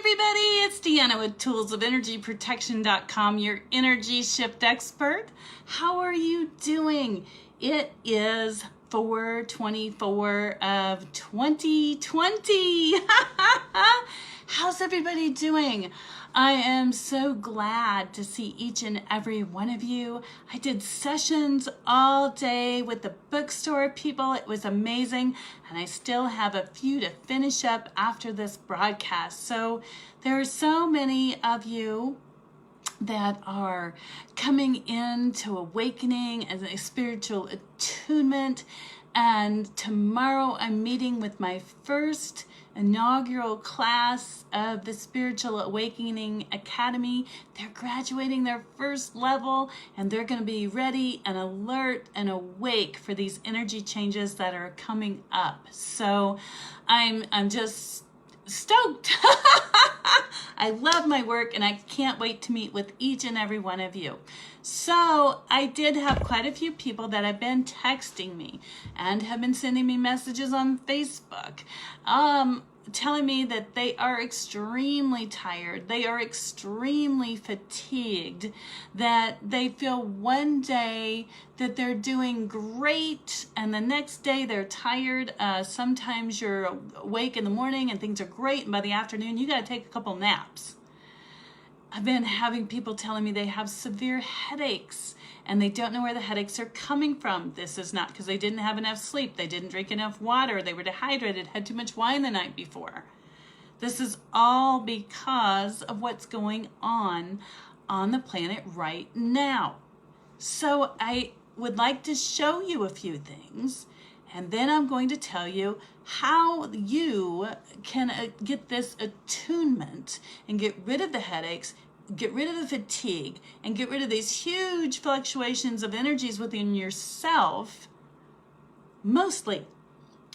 everybody, it's Deanna with toolsofenergyprotection.com, your energy shift expert. How are you doing? It is 4/24 of 2020. How's everybody doing? I am so glad to see each and every one of you. I did sessions all day with the bookstore people. It was amazing. And I still have a few to finish up after this broadcast. So there are so many of you that are coming into awakening and a spiritual attunement. And tomorrow I'm meeting with my first inaugural class of the Spiritual Awakening Academy. They're graduating their first level and they're going to be ready and alert and awake for these energy changes that are coming up. So I'm just stoked. I love my work and I can't wait to meet with each and every one of you. So I did have quite a few people that have been texting me and have been sending me messages on Facebook, telling me that they are extremely tired, they are extremely fatigued, that they feel one day that they're doing great and the next day they're tired. Sometimes you're awake in the morning and things are great, and by the afternoon you got to take a couple naps. I've been having people telling me they have severe headaches and they don't know where the headaches are coming from. This is not because they didn't have enough sleep, they didn't drink enough water, they were dehydrated, had too much wine the night before. This is all because of what's going on the planet right now. So I would like to show you a few things, and then I'm going to tell you how you can get this attunement and get rid of the headaches, get rid of the fatigue, and get rid of these huge fluctuations of energies within yourself, mostly.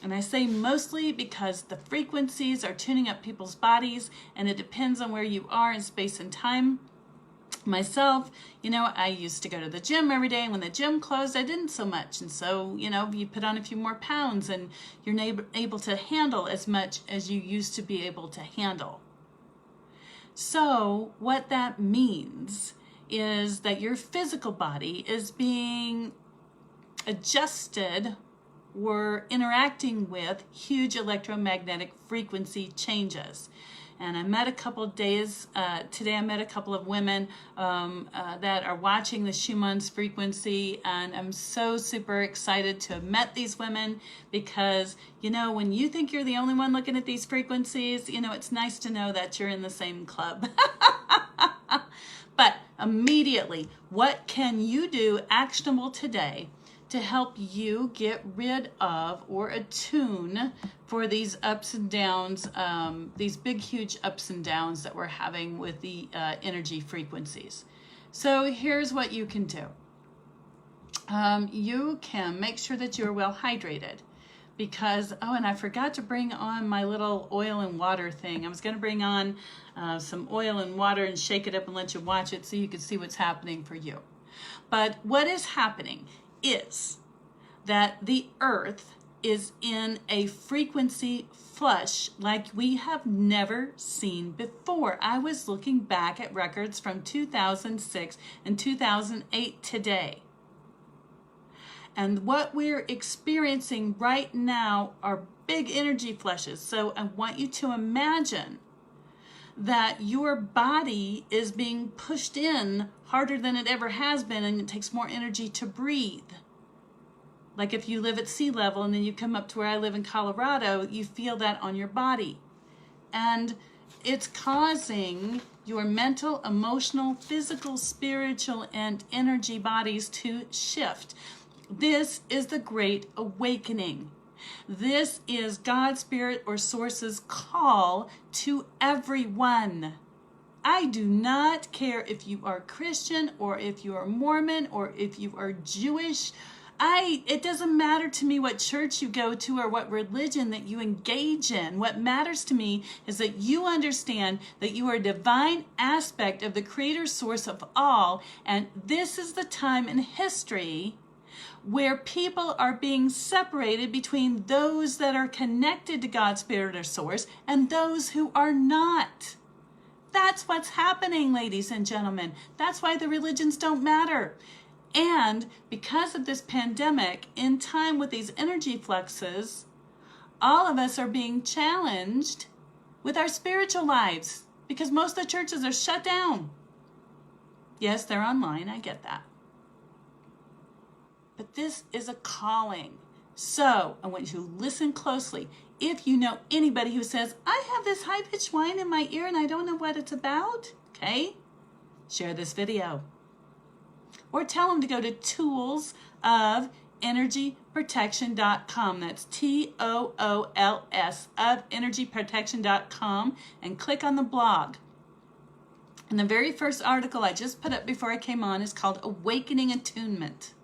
And I say mostly because the frequencies are tuning up people's bodies, and it depends on where you are in space and time. Myself, I used to go to the gym every day, and when the gym closed, I didn't so much. And so, you put on a few more pounds and you're able to handle as much as you used to be able to handle. So what that means is that your physical body is being adjusted or interacting with huge electromagnetic frequency changes. And I met a couple of days, today I met a couple of women that are watching the Schumann's frequency, and I'm so super excited to have met these women because, when you think you're the only one looking at these frequencies, it's nice to know that you're in the same club. But immediately, what can you do actionable today to help you get rid of or attune for these ups and downs, these big, huge ups and downs that we're having with the energy frequencies? So here's what you can do. You can make sure that you're well hydrated because, and I forgot to bring on my little oil and water thing. I was going to bring on some oil and water and shake it up and let you watch it so you can see what's happening for you. But what is happening is that the earth is in a frequency flush like we have never seen before. I was looking back at records from 2006 and 2008 today. And what we're experiencing right now are big energy flushes. So I want you to imagine that your body is being pushed in harder than it ever has been, and it takes more energy to breathe. Like if you live at sea level and then you come up to where I live in Colorado, you feel that on your body. And it's causing your mental, emotional, physical, spiritual, and energy bodies to shift. This is the Great Awakening. This is God's Spirit or Source's call to everyone. I do not care if you are Christian or if you are Mormon or if you are Jewish. It doesn't matter to me what church you go to or what religion that you engage in. What matters to me is that you understand that you are a divine aspect of the Creator Source of all, and this is the time in history where people are being separated between those that are connected to God's Spirit or Source and those who are not. That's what's happening, ladies and gentlemen. That's why the religions don't matter. And because of this pandemic, in time with these energy fluxes, all of us are being challenged with our spiritual lives because most of the churches are shut down. Yes, they're online, I get that. But this is a calling. So I want you to listen closely. If you know anybody who says, I have this high-pitched whine in my ear and I don't know what it's about, okay, share this video. Or tell them to go to toolsofenergyprotection.com. That's TOOLS of energyprotection.com, and click on the blog. And the very first article I just put up before I came on is called Awakening Attunement.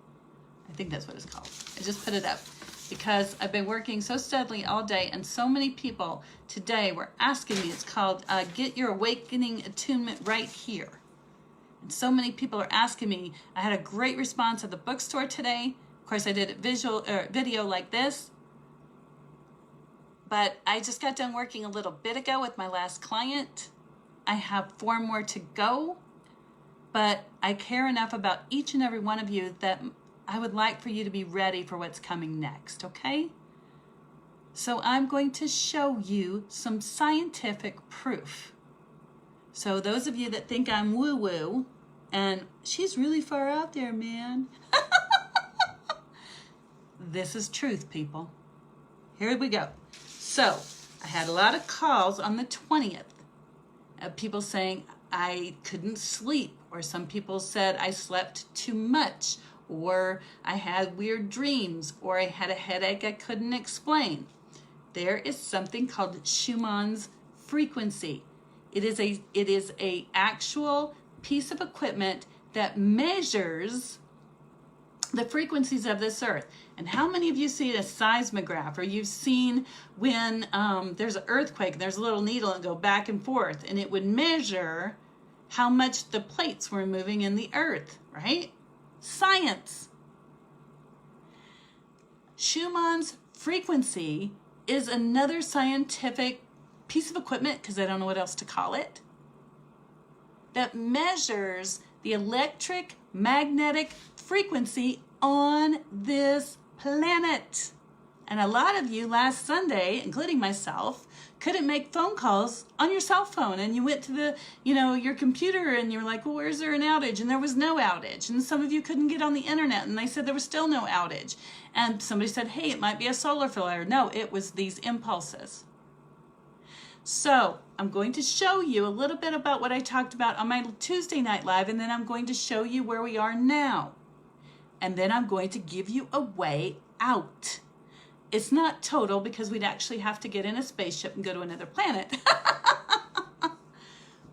I think that's what it's called. I just put it up because I've been working so steadily all day, and so many people today were asking me. It's called Get Your Awakening Attunement Right Here. And so many people are asking me. I had a great response at the bookstore today. Of course, I did a video like this. But I just got done working a little bit ago with my last client. I have 4 more to go. But I care enough about each and every one of you that I would like for you to be ready for what's coming next, okay? So I'm going to show you some scientific proof. So those of you that think I'm woo-woo, and she's really far out there, man. This is truth, people. Here we go. So I had a lot of calls on the 20th of people saying I couldn't sleep, or some people said I slept too much, or I had weird dreams, or I had a headache I couldn't explain. There is something called Schumann's frequency. It is a actual piece of equipment that measures the frequencies of this earth. And how many of you see a seismograph, or you've seen when there's an earthquake and there's a little needle and go back and forth, and it would measure how much the plates were moving in the earth, right? Science. Schumann's frequency is another scientific piece of equipment, because I don't know what else to call it, that measures the electric magnetic frequency on this planet. And a lot of you last Sunday, including myself, couldn't make phone calls on your cell phone, and you went to the, your computer, and you were like, well, where's there an outage? And there was no outage. And some of you couldn't get on the internet, and they said there was still no outage. And somebody said, hey, it might be a solar flare. No, it was these impulses. So I'm going to show you a little bit about what I talked about on my Tuesday night live, and then I'm going to show you where we are now. And then I'm going to give you a way out. It's not total, because we'd actually have to get in a spaceship and go to another planet.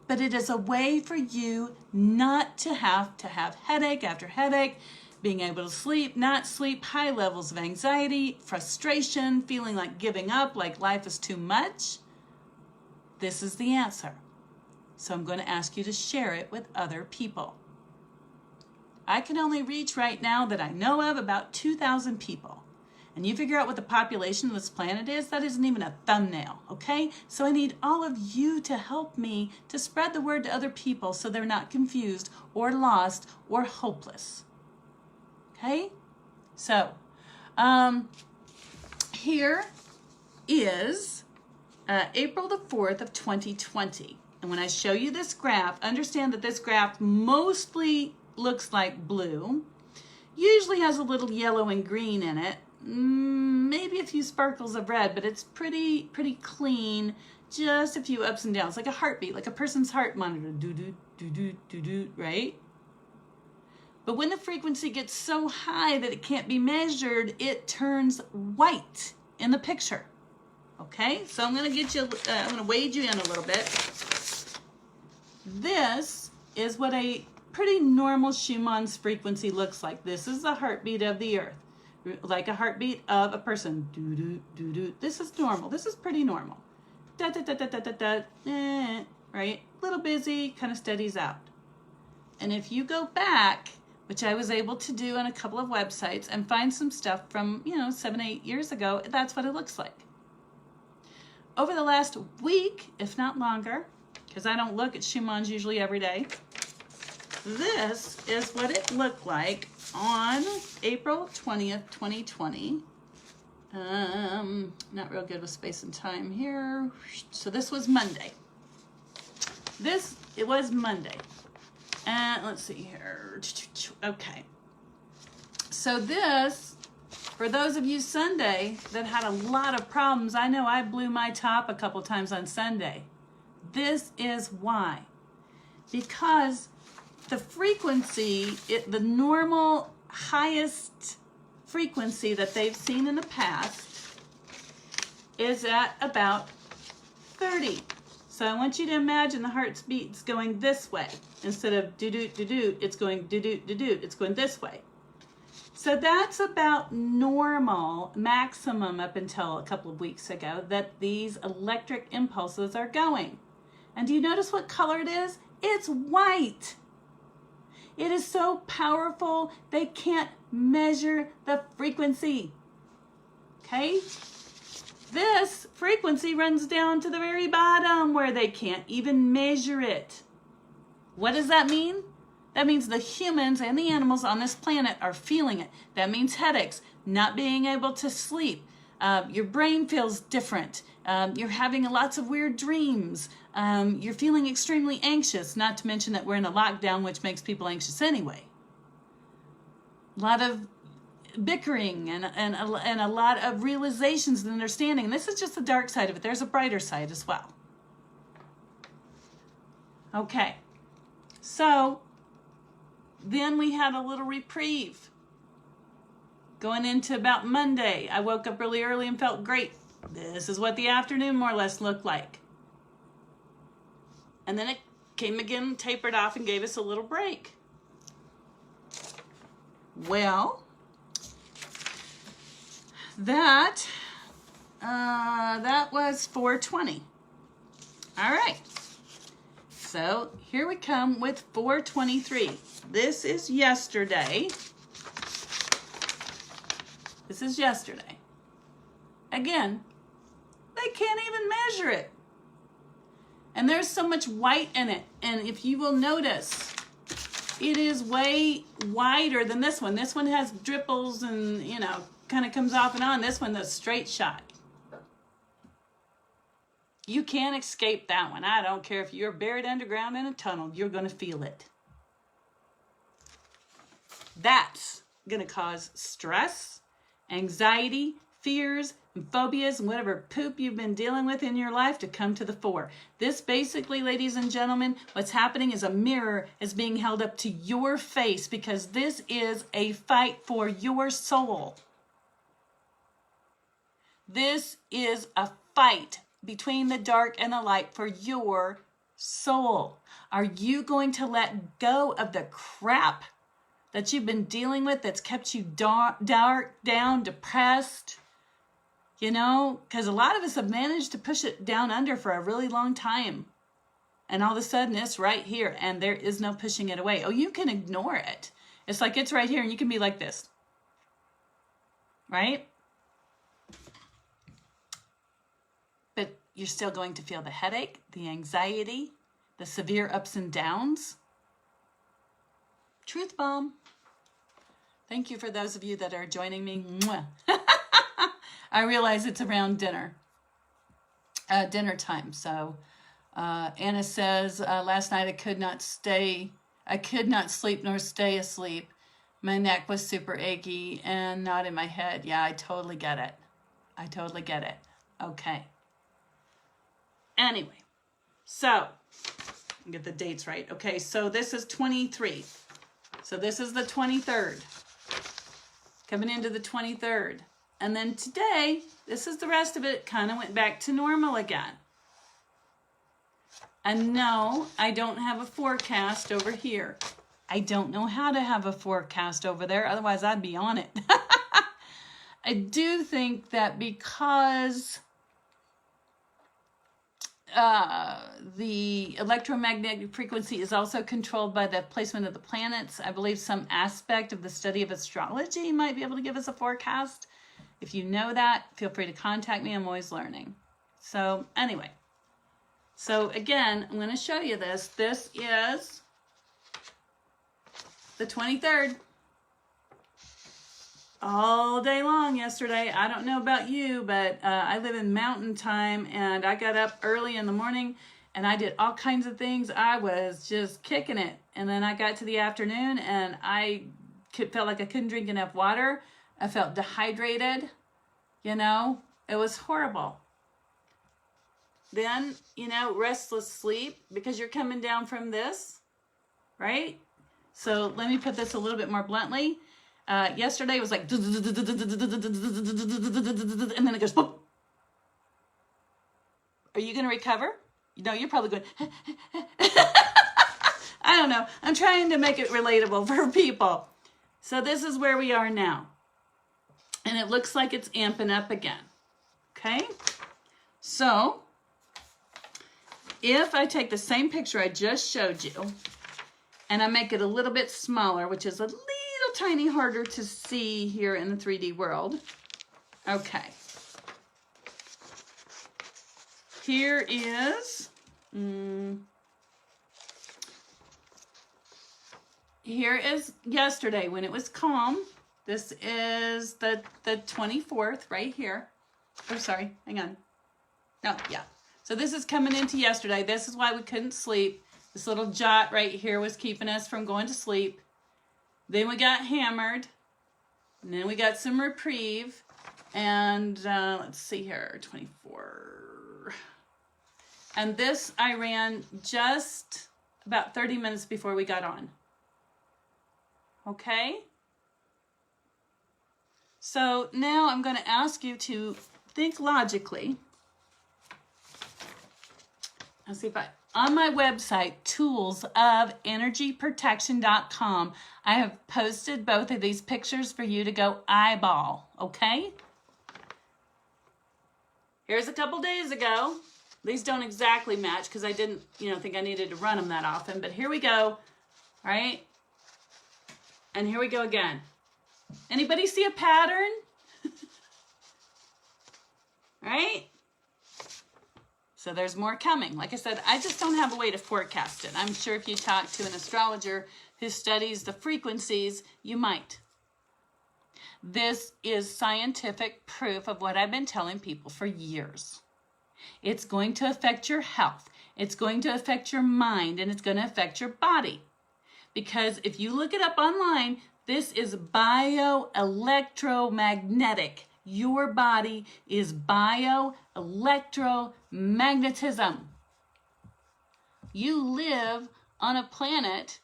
But it is a way for you not to have headache after headache, being able to sleep, not sleep, high levels of anxiety, frustration, feeling like giving up, like life is too much. This is the answer. So I'm going to ask you to share it with other people. I can only reach right now that I know of about 2,000 people. And you figure out what the population of this planet is, that isn't even a thumbnail, okay? So I need all of you to help me to spread the word to other people so they're not confused or lost or hopeless. Okay? So, here is April the 4th of 2020. And when I show you this graph, understand that this graph mostly looks like blue, usually has a little yellow and green in it, maybe a few sparkles of red, but it's pretty clean, just a few ups and downs, like a heartbeat, like a person's heart monitor, do-do, do-do, do-do, right? But when the frequency gets so high that it can't be measured, it turns white in the picture. Okay, so I'm going to get you, I'm going to wade you in a little bit. This is what a pretty normal Schumann's frequency looks like. This is the heartbeat of the earth, like a heartbeat of a person. Do-do, do-do. This is normal. This is pretty normal. Da-da-da-da-da-da, right? Little busy, kind of steadies out. And if you go back, which I was able to do on a couple of websites, and find some stuff from, 7-8 years ago, that's what it looks like. Over the last week, if not longer, because I don't look at Schumann's usually every day. This is what it looked like on April 20th, 2020. Not real good with space and time here. So this was Monday. It was Monday. And let's see here. Okay. So this, for those of you Sunday that had a lot of problems, I know I blew my top a couple times on Sunday. This is why. Because the frequency, the normal highest frequency that they've seen in the past is at about 30. So I want you to imagine the heart's beats going this way. Instead of do-do-do-do, it's going do-do-do-do, it's going this way. So that's about normal, maximum up until a couple of weeks ago, that these electric impulses are going. And do you notice what color it is? It's white. It is so powerful, they can't measure the frequency. Okay? This frequency runs down to the very bottom where they can't even measure it. What does that mean? That means the humans and the animals on this planet are feeling it. That means headaches, not being able to sleep. Your brain feels different. You're having lots of weird dreams. You're feeling extremely anxious, not to mention that we're in a lockdown, which makes people anxious anyway. A lot of bickering and a lot of realizations and understanding. And this is just the dark side of it. There's a brighter side as well. Okay. So then we had a little reprieve. Going into about Monday, I woke up really early and felt great. This is what the afternoon more or less looked like. And then it came again, tapered off, and gave us a little break. Well, that was 4:20. All right. So here we come with 4:23. This is yesterday. This is yesterday. Again, they can't even measure it. And there's so much white in it. And if you will notice, it is way wider than this one. This one has dripples and, kind of comes off and on. This one, the straight shot. You can't escape that one. I don't care if you're buried underground in a tunnel, you're going to feel it. That's going to cause stress, anxiety, fears, and phobias, and whatever poop you've been dealing with in your life to come to the fore. This basically, ladies and gentlemen, what's happening is a mirror is being held up to your face, because this is a fight for your soul. This is a fight between the dark and the light for your soul. Are you going to let go of the crap that you've been dealing with that's kept you dark, down, depressed? Because a lot of us have managed to push it down under for a really long time. And all of a sudden it's right here and there is no pushing it away. Oh, you can ignore it. It's like it's right here and you can be like this. Right? But you're still going to feel the headache, the anxiety, the severe ups and downs. Truth bomb. Thank you for those of you that are joining me. Mwah. I realize it's around dinner time. So Anna says, last night I could not sleep nor stay asleep. My neck was super achy and not in my head. Yeah, I totally get it. Okay. Anyway, so get the dates right. Okay, so this is 23. So this is the 23rd. Coming into the 23rd. And then today, this is the rest of it, kind of went back to normal again. And no, I don't have a forecast over here. I don't know how to have a forecast over there, otherwise I'd be on it. I do think that because the electromagnetic frequency is also controlled by the placement of the planets, I believe some aspect of the study of astrology might be able to give us a forecast. If you know that, feel free to contact me. I'm always learning. So anyway, So again, I'm going to show you this. This is the 23rd. All day long yesterday. I don't know about you, but I live in mountain time, and I got up early in the morning and I did all kinds of things. I was just kicking it. And then I got to the afternoon and I felt like I couldn't drink enough water. I felt dehydrated. You know, it was horrible. Then, you know, restless sleep because you're coming down from this, right? So let me put this a little bit more bluntly. Yesterday it was like, and then it goes, boop. Are you going to recover? No, you're probably going, I don't know. I'm trying to make it relatable for people. So this is where we are now. And it looks like it's amping up again. Okay? So if I take the same picture I just showed you and I make it a little bit smaller, which is a little tiny harder to see here in the 3D world. Okay. Here is, here is yesterday when it was calm. This is the 24th right here. Oh, sorry, hang on. No, yeah. So this is coming into yesterday. This is why we couldn't sleep. This little jot right here was keeping us from going to sleep. Then we got hammered, and then we got some reprieve, and let's see here, 24. And this I ran just about 30 minutes before we got on. Okay? So now I'm going to ask you to think logically. Let's see if on my website, toolsofenergyprotection.com, I have posted both of these pictures for you to go eyeball, okay? Here's a couple days ago. These don't exactly match because I didn't, think I needed to run them that often, but here we go, all right? And here we go again. Anybody see a pattern? Right? So there's more coming. Like I said, I just don't have a way to forecast it. I'm sure if you talk to an astrologer who studies the frequencies, you might. This is scientific proof of what I've been telling people for years. It's going to affect your health. It's going to affect your mind, and it's going to affect your body. Because if you look it up online, this is bioelectromagnetic. Your body is bioelectromagnetism. You live on a planet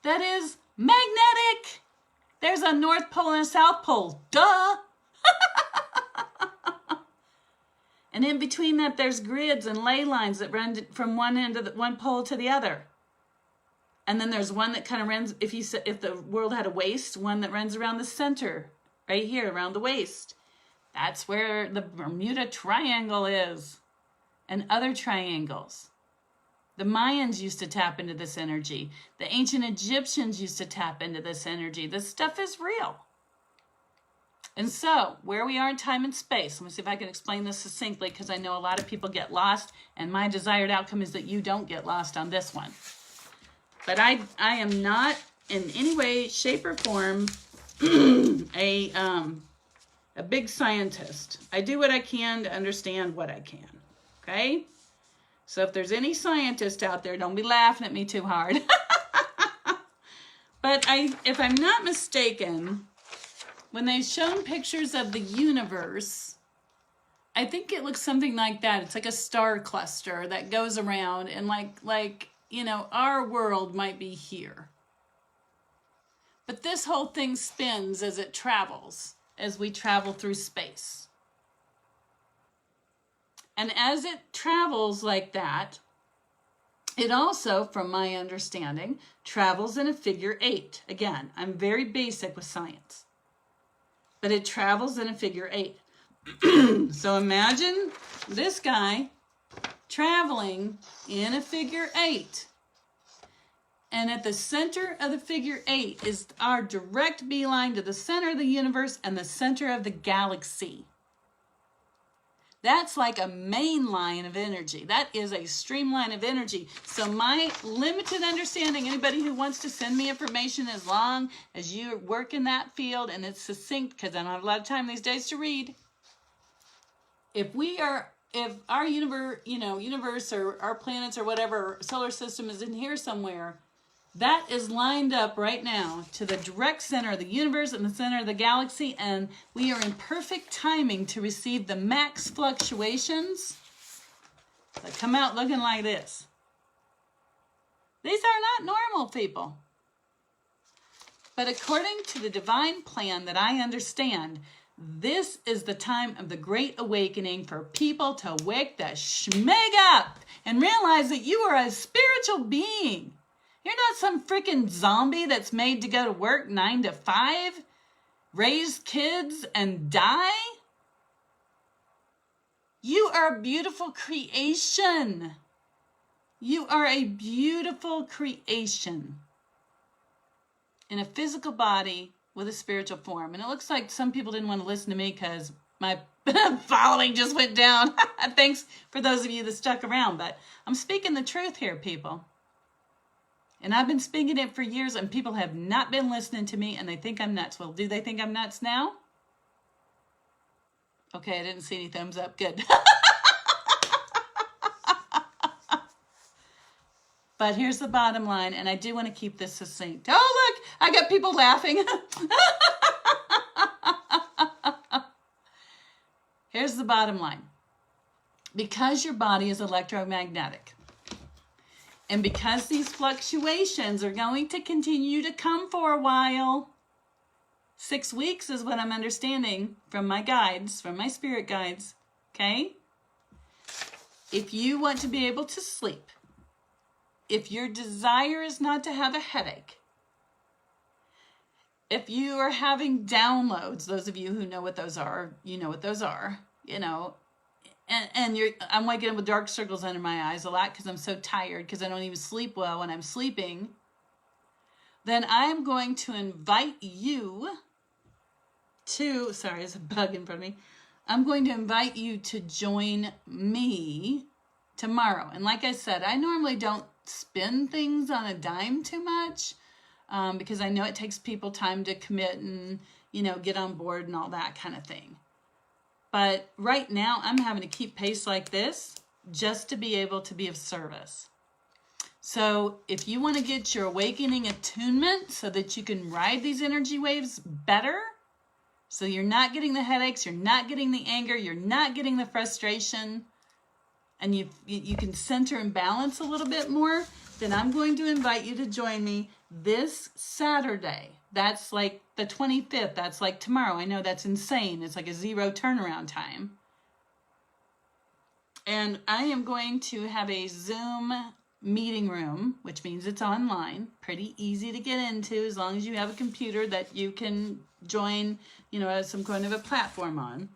that is magnetic. There's a North Pole and a South Pole. Duh! And in between that, there's grids and ley lines that run from one end of one pole to the other. And then there's one that kind of runs, if the world had a waist, one that runs around the center, right here, around the waist. That's where the Bermuda Triangle is, and other triangles. The Mayans used to tap into this energy. The ancient Egyptians used to tap into this energy. This stuff is real. And so, where we are in time and space, let me see if I can explain this succinctly, because I know a lot of people get lost, and my desired outcome is that you don't get lost on this one. But I am not in any way, shape, or form a big scientist. I do what I can to understand what I can, okay? So if there's any scientist out there, don't be laughing at me too hard. But if I'm not mistaken, when they've shown pictures of the universe, I think it looks something like that. It's like a star cluster that goes around, and like our world might be here. But this whole thing spins as it travels, as we travel through space. And as it travels like that, it also, from my understanding, travels in a figure 8. Again, I'm very basic with science. But it travels in a figure 8. So imagine this guy traveling in a figure 8. And at the center of the figure 8 is our direct beeline to the center of the universe and the center of the galaxy. That's like a main line of energy. That is a streamline of energy. So my limited understanding, anybody who wants to send me information, as long as you work in that field and it's succinct, because I don't have a lot of time these days to read. If our universe or our planets or whatever solar system is in here somewhere, that is lined up right now to the direct center of the universe and the center of the galaxy, and we are in perfect timing to receive the max fluctuations that come out looking like this. These are not normal, people. But according to the divine plan that I understand, this is the time of the Great Awakening for people to wake the schmeg up and realize that you are a spiritual being. You're not some freaking zombie that's made to go to work 9 to 5, raise kids, and die. You are a beautiful creation. You are a beautiful creation in a physical body with a spiritual form. And it looks like some people didn't want to listen to me because my following just went down. Thanks for those of you that stuck around. But I'm speaking the truth here, people. And I've been speaking it for years, and people have not been listening to me, and they think I'm nuts. Well, do they think I'm nuts now? Okay, I didn't see any thumbs up. Good. But here's the bottom line, and I do want to keep this succinct. Oh, look, I got people laughing. Here's the bottom line. Because your body is electromagnetic, and because these fluctuations are going to continue to come for a while, 6 weeks is what I'm understanding from my guides, from my spirit guides, okay? If you want to be able to sleep, if your desire is not to have a headache, if you are having downloads, those of you who know what those are, you know what those are, and I'm waking up with dark circles under my eyes a lot because I'm so tired because I don't even sleep well when I'm sleeping, then I am going to invite you to, sorry, there's a bug in front of me. I'm going to invite you to join me tomorrow. And like I said, I normally don't spin things on a dime too much because I know it takes people time to commit and, get on board and all that kind of thing. But right now, I'm having to keep pace like this just to be able to be of service. So if you want to get your awakening attunement so that you can ride these energy waves better, so you're not getting the headaches, you're not getting the anger, you're not getting the frustration, and you can center and balance a little bit more, then I'm going to invite you to join me this Saturday. That's like the 25th. That's like tomorrow. I know that's insane. It's like a 0 turnaround time. And I am going to have a Zoom meeting room, which means it's online. Pretty easy to get into as long as you have a computer that you can join, as some kind of a platform on.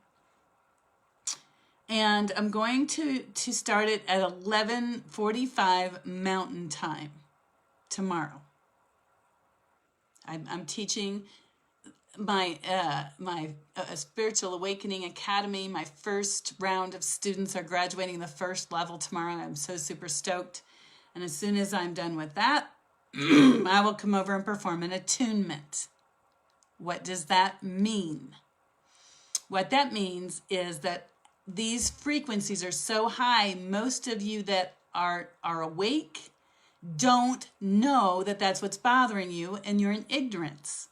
And I'm going to start it at 11:45 Mountain Time tomorrow. I'm teaching my Spiritual Awakening Academy. My first round of students are graduating the first level tomorrow, and I'm so super stoked. And as soon as I'm done with that, I will come over and perform an attunement. What does that mean? What that means is that these frequencies are so high, most of you that are awake don't know that that's what's bothering you, and you're in ignorance.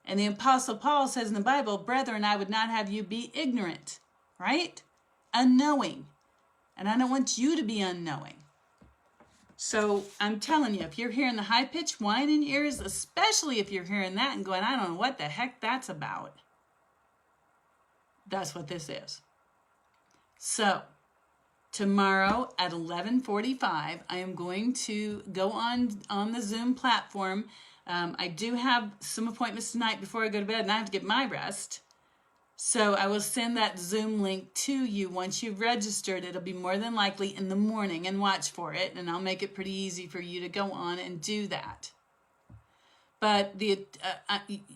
And the Apostle Paul says in the Bible, brethren, I would not have you be ignorant, right? Unknowing. And I don't want you to be unknowing. So I'm telling you, if you're hearing the high-pitched whine in your ears, especially if you're hearing that and going, I don't know what the heck that's about, that's what this is. So tomorrow at 11:45, I am going to go on the Zoom platform. I do have some appointments tonight before I go to bed, and I have to get my rest. So I will send that Zoom link to you once you've registered. It'll be more than likely in the morning, and watch for it, and I'll make it pretty easy for you to go on and do that. But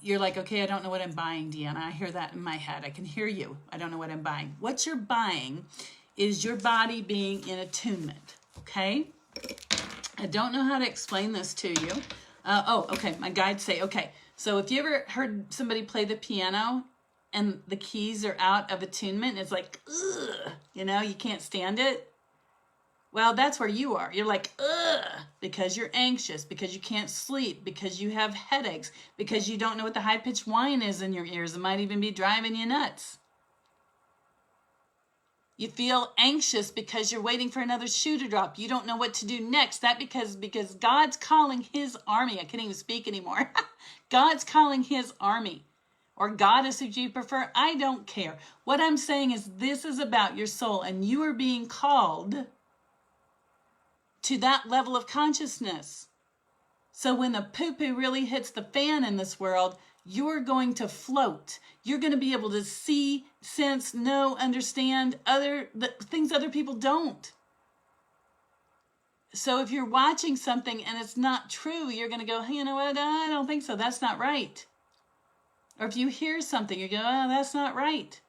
you're like, okay, I don't know what I'm buying, Deanna. I hear that in my head. I can hear you. I don't know what I'm buying. What you're buying is your body being in attunement, okay? I don't know how to explain this to you. Okay, my guides say, okay, so if you ever heard somebody play the piano and the keys are out of attunement, it's like, ugh, you can't stand it. Well, that's where you are. You're like, ugh, because you're anxious, because you can't sleep, because you have headaches, because you don't know what the high-pitched whine is in your ears. It might even be driving you nuts. You feel anxious because you're waiting for another shoe to drop. You don't know what to do next. That because God's calling his army. I can't even speak anymore. God's calling his army. Or goddess if you prefer. I don't care. What I'm saying is this is about your soul, and you are being called to that level of consciousness. So when the poo-poo really hits the fan in this world, you're going to float. You're going to be able to see, sense, know, understand things other people don't. So if you're watching something and it's not true, you're going to go, hey, you know what? I don't think so. That's not right. Or if you hear something, you go, oh, that's not right.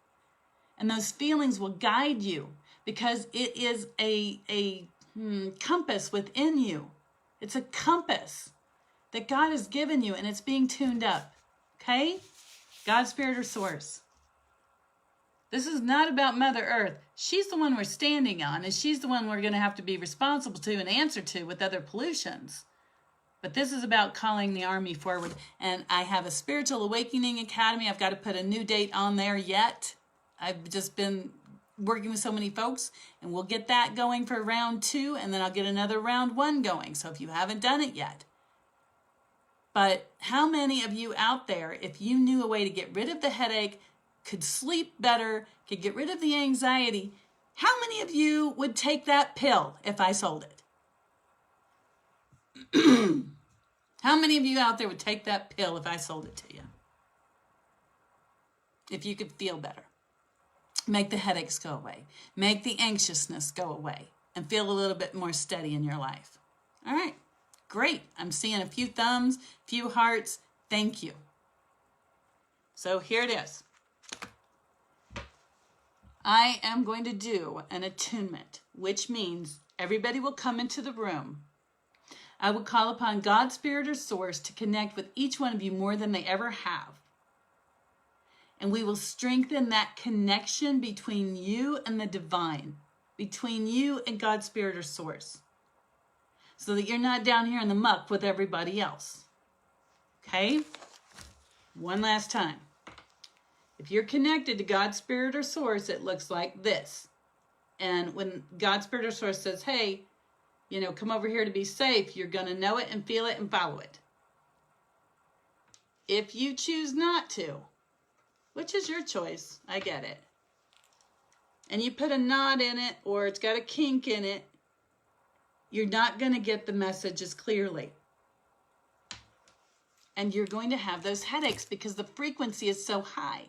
And those feelings will guide you because it is a compass within you. It's a compass that God has given you, and it's being tuned up. Okay? God, Spirit, or Source. This is not about Mother Earth. She's the one we're standing on, and she's the one we're going to have to be responsible to and answer to with other pollutions. But this is about calling the army forward. And I have a Spiritual Awakening Academy. I've got to put a new date on there yet. I've just been working with so many folks, and we'll get that going for round 2, and then I'll get another round 1 going. So if you haven't done it yet. But how many of you out there, if you knew a way to get rid of the headache, could sleep better, could get rid of the anxiety, how many of you would take that pill if I sold it? How many of you out there would take that pill if I sold it to you? If you could feel better. Make the headaches go away. Make the anxiousness go away. And feel a little bit more steady in your life. All right. Great. I'm seeing a few thumbs, few hearts. Thank you. So here it is. I am going to do an attunement, which means everybody will come into the room. I will call upon God, Spirit, or Source to connect with each one of you more than they ever have. And we will strengthen that connection between you and the divine, between you and God, Spirit, or Source, so that you're not down here in the muck with everybody else. Okay? One last time. If you're connected to God, Spirit, or Source, it looks like this. And when God, Spirit, or Source says, hey, come over here to be safe, you're going to know it and feel it and follow it. If you choose not to, which is your choice, I get it, and you put a knot in it or it's got a kink in it, you're not going to get the message as clearly. And you're going to have those headaches because the frequency is so high.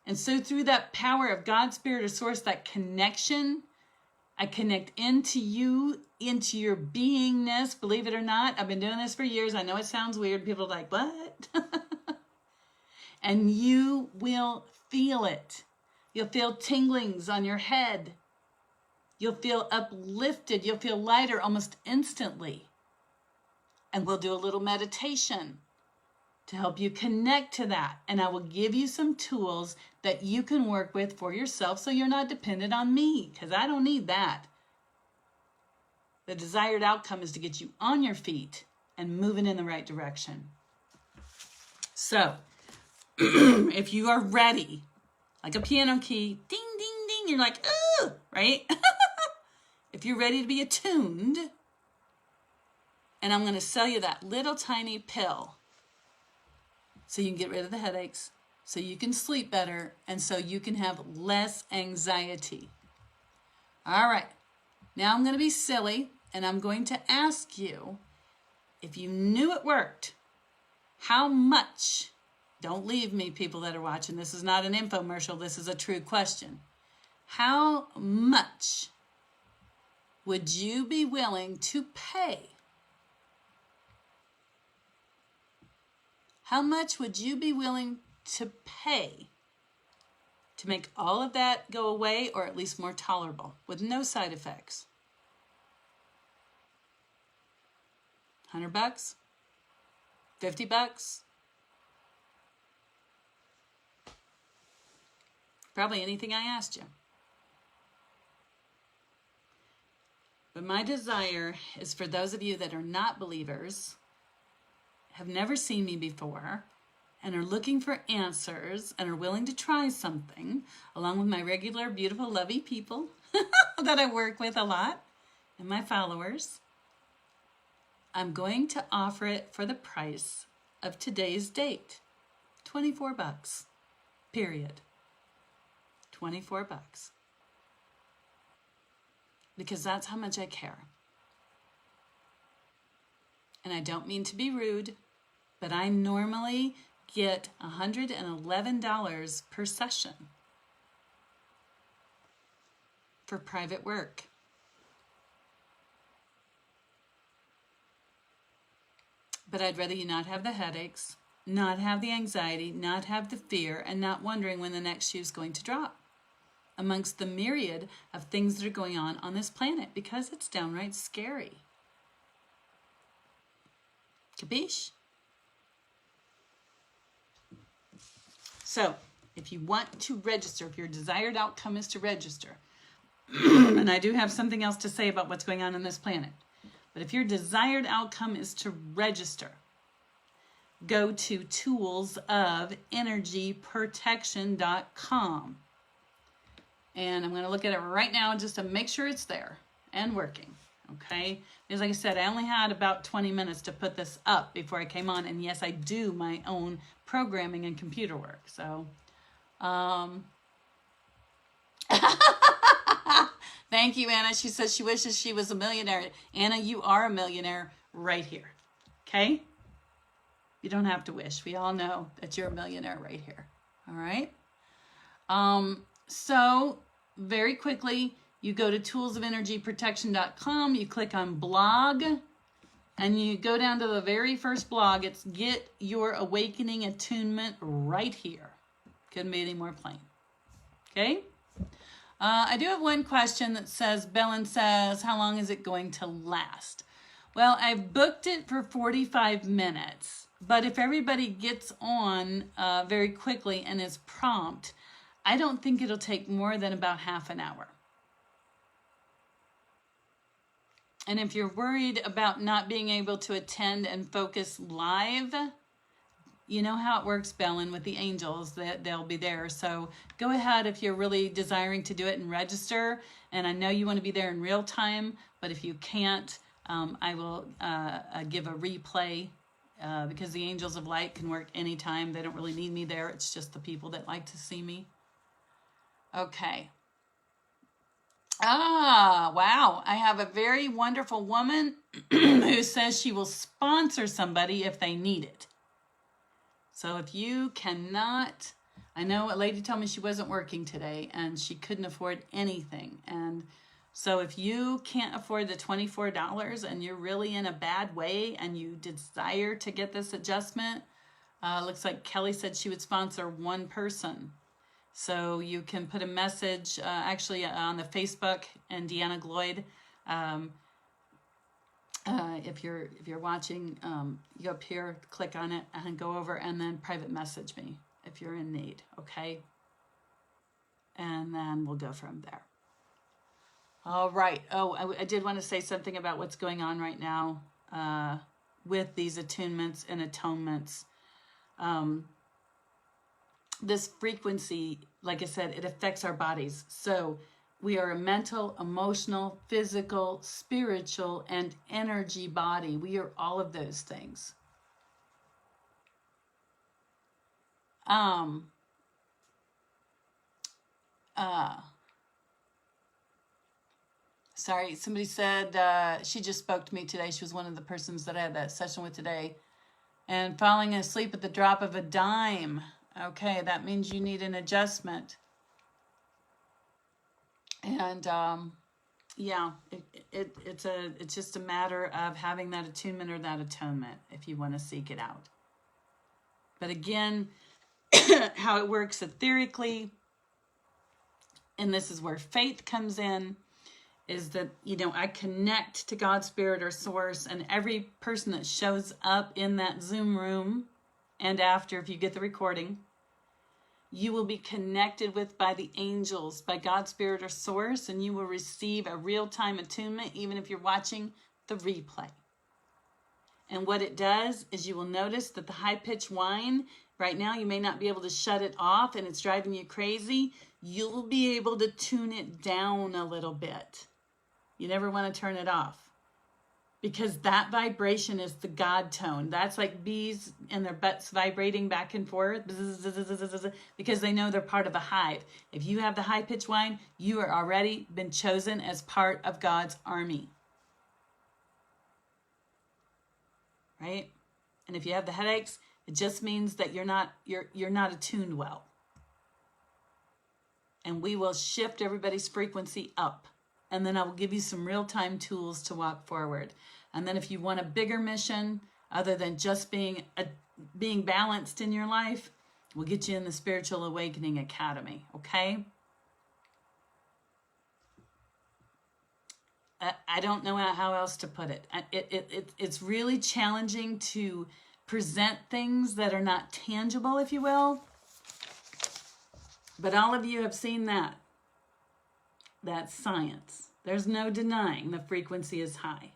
And so through that power of God, Spirit, or Source, that connection, I connect into you, into your beingness. Believe it or not, I've been doing this for years. I know it sounds weird. People are like, what? And you will feel it. You'll feel tinglings on your head. You'll feel uplifted. You'll feel lighter almost instantly. And we'll do a little meditation to help you connect to that. And I will give you some tools that you can work with for yourself so you're not dependent on me, because I don't need that. The desired outcome is to get you on your feet and moving in the right direction. So, if you are ready, like a piano key, ding, ding, ding, you're like, ooh, right? If you're ready to be attuned, and I'm going to sell you that little tiny pill so you can get rid of the headaches, so you can sleep better, and so you can have less anxiety. All right. Now I'm going to be silly, and I'm going to ask you, if you knew it worked, how much, don't leave me, people that are watching, this is not an infomercial, this is a true question. How much would you be willing to pay How much would you be willing to pay to make all of that go away, or at least more tolerable with no side effects? $100? $50? Probably anything I asked you. But my desire is for those of you that are not believers, have never seen me before, and are looking for answers and are willing to try something, along with my regular, beautiful, lovey people that I work with a lot and my followers. I'm going to offer it for the price of today's date. $24. Period. $24. Because that's how much I care. And I don't mean to be rude, but I normally get $111 per session for private work. But I'd rather you not have the headaches, not have the anxiety, not have the fear, and not wondering when the next shoe is going to drop, amongst the myriad of things that are going on this planet, because it's downright scary. Capiche? So, if you want to register, if your desired outcome is to register, and I do have something else to say about what's going on this planet, but if your desired outcome is to register, go to toolsofenergyprotection.com. And I'm going to look at it right now just to make sure it's there and working. Okay? Because like I said, I only had about 20 minutes to put this up before I came on. And yes, I do my own programming and computer work. So, thank you, Anna. She says she wishes she was a millionaire. Anna, you are a millionaire right here. Okay? You don't have to wish. We all know that you're a millionaire right here. All right? So very quickly, you go to toolsofenergyprotection.com, you click on blog, and you go down to the very first blog. It's Get Your Awakening Attunement right here. Couldn't be any more plain. Okay? I do have one question that says, Belen says, how long is it going to last? Well, I've booked it for 45 minutes, but if everybody gets on very quickly and is prompt, I don't think it'll take more than about half an hour. And if you're worried about not being able to attend and focus live, you know how it works, Belen, with the angels, that they'll be there. So go ahead if you're really desiring to do it and register. And I know you want to be there in real time, but if you can't, I will give a replay because the angels of light can work anytime. They don't really need me there. It's just the people that like to see me. Okay. Wow. I have a very wonderful woman who says she will sponsor somebody if they need it. So if you cannot, I know a lady told me she wasn't working today and she couldn't afford anything. And so if you can't afford the $24 and you're really in a bad way and you desire to get this adjustment, looks like Kelly said she would sponsor one person. So you can put a message actually on the Facebook and Deanna Gloyd. If you're watching, you go up here, click on it, and go over, and then private message me if you're in need. Okay, and then we'll go from there. All right. Oh, I did want to say something about what's going on right now with these attunements and atonements. This frequency, like I said, it affects our bodies. So we are a mental, emotional, physical, spiritual, and energy body. We are all of those things. Sorry, somebody said she just spoke to me today. She was one of the persons that I had that session with today. And falling asleep at the drop of a dime. Okay, that means you need an adjustment. And yeah, it's just a matter of having that attunement or that atonement if you want to seek it out. But again, how it works etherically, and this is where faith comes in, is that, I connect to God, Spirit, or Source, and every person that shows up in that Zoom room, and after, if you get the recording, you will be connected with by the angels, by God, Spirit, or Source, and you will receive a real-time attunement, even if you're watching the replay. And what it does is you will notice that the high-pitched whine, right now you may not be able to shut it off and it's driving you crazy. You'll be able to tune it down a little bit. You never want to turn it off, because that vibration is the God tone. That's like bees and their butts vibrating back and forth because they know they're part of a hive. If you have the high-pitched whine, you are already been chosen as part of God's army. Right? And if you have the headaches, it just means that you're not attuned well. And we will shift everybody's frequency up. And then I will give you some real-time tools to walk forward. And then if you want a bigger mission, other than just being balanced in your life, we'll get you in the Spiritual Awakening Academy, okay? I don't know how else to put it. It's really challenging to present things that are not tangible, if you will. But all of you have seen that. That's science. There's no denying the frequency is high.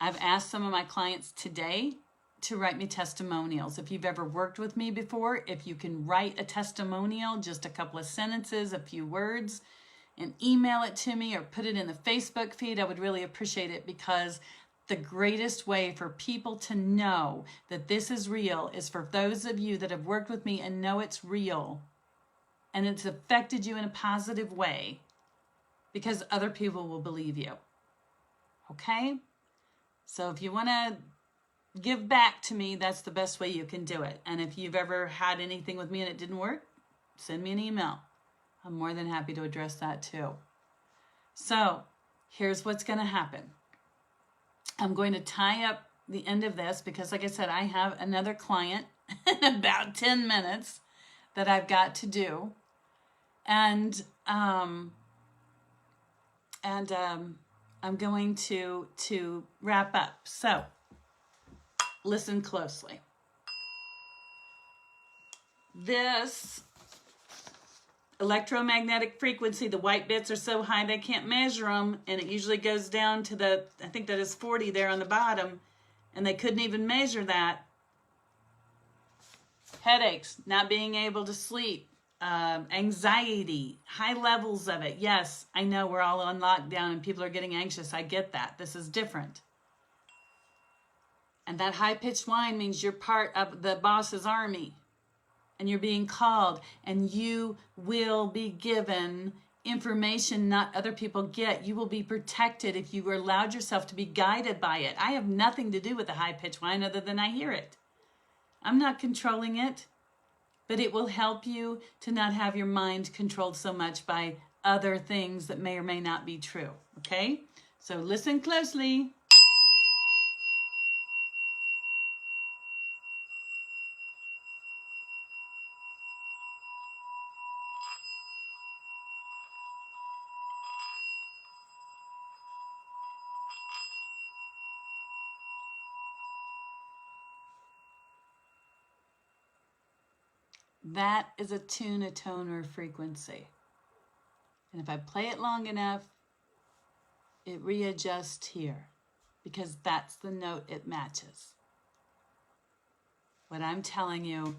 I've asked some of my clients today to write me testimonials. If you've ever worked with me before, if you can write a testimonial, just a couple of sentences, a few words, and email it to me or put it in the Facebook feed, I would really appreciate it, because the greatest way for people to know that this is real is for those of you that have worked with me and know it's real and it's affected you in a positive way, because other people will believe you. Okay? So if you want to give back to me, that's the best way you can do it. And if you've ever had anything with me and it didn't work, send me an email. I'm more than happy to address that too. So here's what's going to happen. I'm going to tie up the end of this because, like I said, I have another client in about 10 minutes that I've got to do. And I'm going to wrap up. So listen closely. This electromagnetic frequency, the white bits are so high they can't measure them, and it usually goes down to I think that is 40 there on the bottom, and they couldn't even measure that. Headaches, not being able to sleep, anxiety, high levels of it. Yes, I know we're all on lockdown and people are getting anxious. I get that. This is different. And that high-pitched whine means you're part of the boss's army. And you're being called, and you will be given information not other people get. You will be protected if you allowed yourself to be guided by it. I have nothing to do with the high-pitched whine other than I hear it. I'm not controlling it, but it will help you to not have your mind controlled so much by other things that may or may not be true, okay? So listen closely. That is a tune, a tone, or a frequency. And if I play it long enough, it readjusts here, because that's the note it matches. What I'm telling you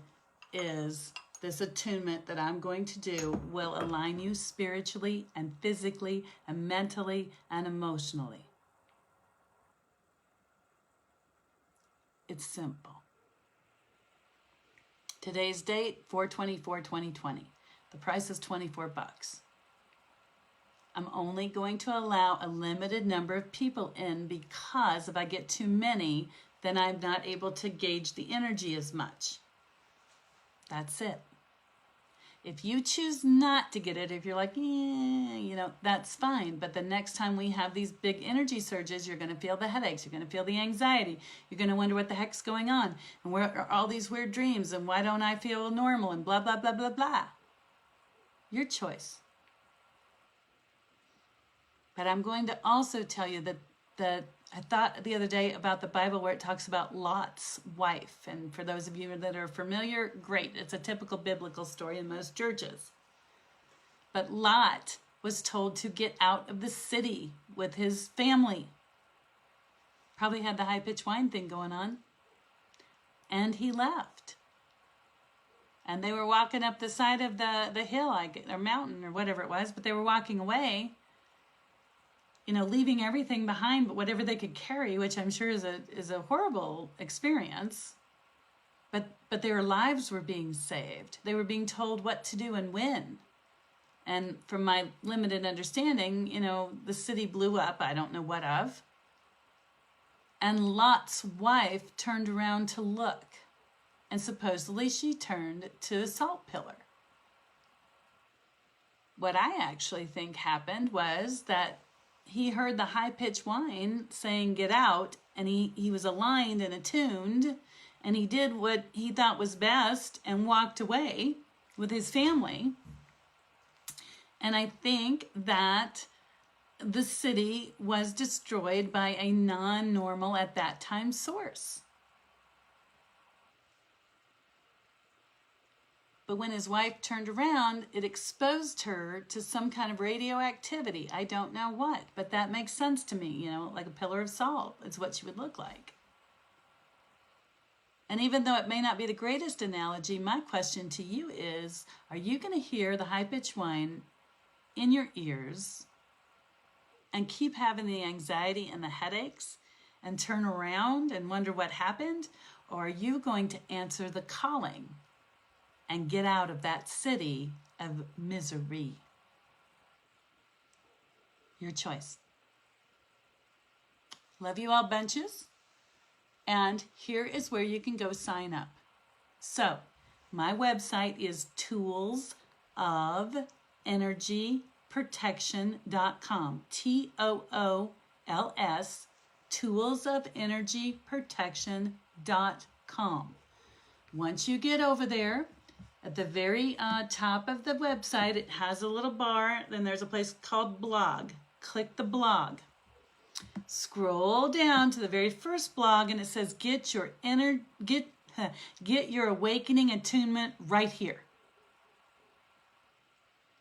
is this attunement that I'm going to do will align you spiritually and physically and mentally and emotionally. It's simple. Today's date, 4/24/2020. The price is $24. I'm only going to allow a limited number of people in, because if I get too many, then I'm not able to gauge the energy as much. That's it. If you choose not to get it, if you're like, that's fine. But the next time we have these big energy surges, you're going to feel the headaches. You're going to feel the anxiety. You're going to wonder what the heck's going on. And where are all these weird dreams? And why don't I feel normal? And blah, blah, blah, blah, blah. Your choice. But I'm going to also tell you that I thought the other day about the Bible where it talks about Lot's wife. And for those of you that are familiar, great. It's a typical biblical story in most churches. But Lot was told to get out of the city with his family. Probably had the high-pitched whine thing going on. And he left. And they were walking up the side of the hill, or mountain, or whatever it was, but they were walking away, leaving everything behind, but whatever they could carry, which I'm sure is a horrible experience. But their lives were being saved. They were being told what to do and when. And from my limited understanding, the city blew up, I don't know what of. And Lot's wife turned around to look. And supposedly she turned to a salt pillar. What I actually think happened was that he heard the high-pitched whine saying, get out, and he was aligned and attuned, and he did what he thought was best and walked away with his family. And I think that the city was destroyed by a non-normal, at that time, source. But when his wife turned around, it exposed her to some kind of radioactivity. I don't know what, but that makes sense to me, like a pillar of salt is what she would look like. And even though it may not be the greatest analogy, my question to you is, are you going to hear the high-pitched whine in your ears and keep having the anxiety and the headaches and turn around and wonder what happened? Or are you going to answer the calling and get out of that city of misery? Your choice. Love you all bunches. And here is where you can go sign up. So, my website is toolsofenergyprotection.com. TOOLS, toolsofenergyprotection.com. Once you get over there, at the very top of the website, it has a little bar. Then there's a place called blog. Click the blog. Scroll down to the very first blog, and it says get your Awakening Attunement right here.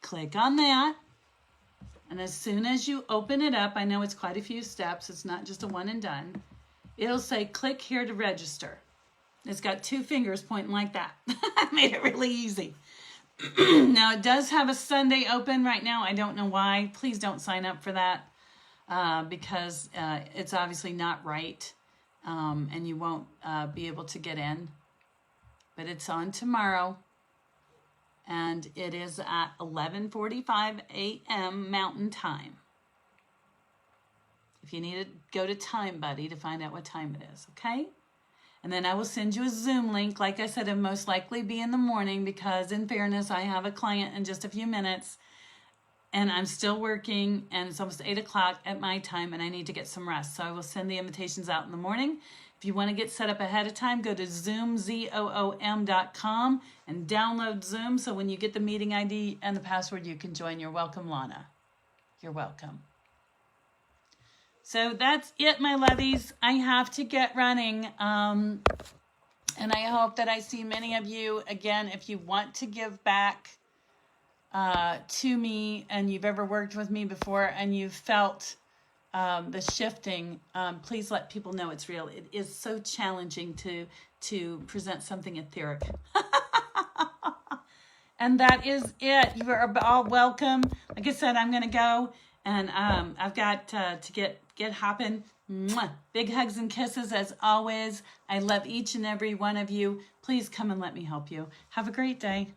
Click on that, and as soon as you open it up, I know it's quite a few steps. It's not just a one and done. It'll say click here to register. It's got two fingers pointing like that. I made it really easy. Now, it does have a Sunday open right now. I don't know why. Please don't sign up for that because it's obviously not right, and you won't be able to get in. But it's on tomorrow, and it is at 11:45 a.m. Mountain Time. If you need to go to Time Buddy to find out what time it is, okay? And then I will send you a Zoom link. Like I said, it'll most likely be in the morning because, in fairness, I have a client in just a few minutes and I'm still working and it's almost 8 o'clock at my time and I need to get some rest. So I will send the invitations out in the morning. If you want to get set up ahead of time, go to zoom.com and download Zoom. So when you get the meeting ID and the password, you can join. You're welcome, Lana. You're welcome. So that's it, my lovies. I have to get running. And I hope that I see many of you. Again, if you want to give back to me and you've ever worked with me before and you've felt the shifting, please let people know it's real. It is so challenging to present something etheric. And that is it. You are all welcome. Like I said, I'm going to go. And I've got to get hopping. Mwah. Big hugs and kisses as always. I love each and every one of you. Please come and let me help you. Have a great day.